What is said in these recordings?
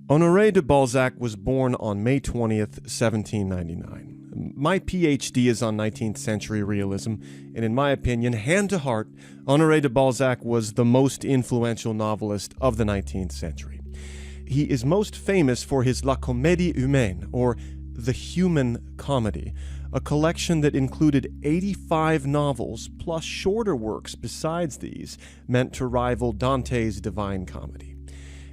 Honoré de Balzac was born on May 20th, 1799. My PhD is on 19th century realism, and in my opinion, hand to heart, Honoré de Balzac was the most influential novelist of the 19th century. He is most famous for his La Comédie Humaine, or The Human Comedy, a collection that included 85 novels plus shorter works besides these, meant to rival Dante's Divine Comedy.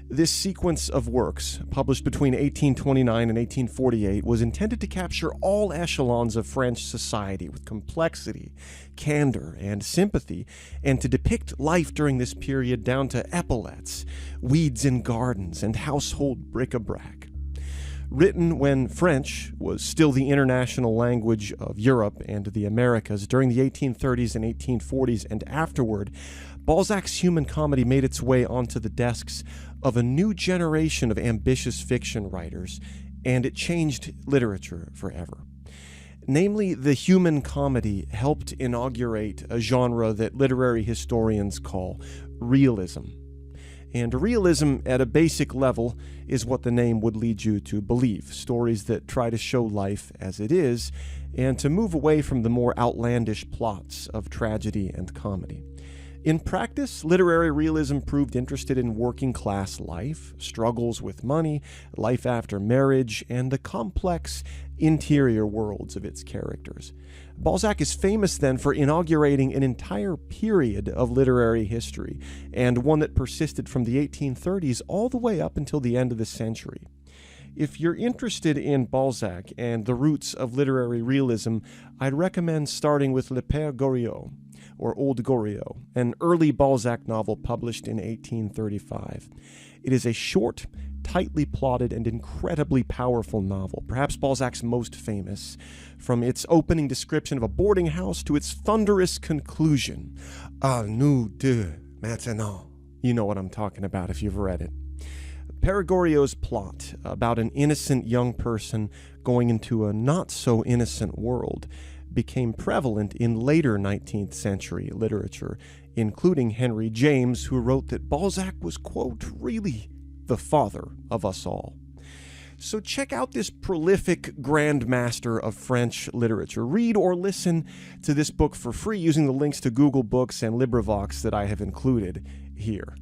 This sequence of works, published between 1829 and 1848, was intended to capture all echelons of French society with complexity, candor, and sympathy, and to depict life during this period down to epaulets, weeds in gardens, and household bric-a-brac. Written when French was still the international language of Europe and the Americas during the 1830s and 1840s and afterward, Balzac's Human Comedy made its way onto the desks of a new generation of ambitious fiction writers, and it changed literature forever. Namely, the human comedy helped inaugurate a genre that literary historians call realism. And realism, at a basic level, is what the name would lead you to believe. Stories that try to show life as it is, and to move away from the more outlandish plots of tragedy and comedy. In practice, literary realism proved interested in working-class life, struggles with money, life after marriage, and the complex interior worlds of its characters. Balzac is famous then for inaugurating an entire period of literary history, and one that persisted from the 1830s all the way up until the end of the century. If you're interested in Balzac and the roots of literary realism, I'd recommend starting with Père Goriot, or Old Goriot, an early Balzac novel published in 1835. It is a short, tightly plotted, and incredibly powerful novel, perhaps Balzac's most famous, from its opening description of a boarding house to its thunderous conclusion, "À nous deux, maintenant." You know what I'm talking about if you've read it. Père Goriot's plot, about an innocent young person going into a not-so-innocent world, became prevalent in later 19th century literature, including Henry James, who wrote that Balzac was, quote, really the father of us all. So check out this prolific grandmaster of French literature. Read or listen to this book for free using the links to Google Books and LibriVox that I have included here.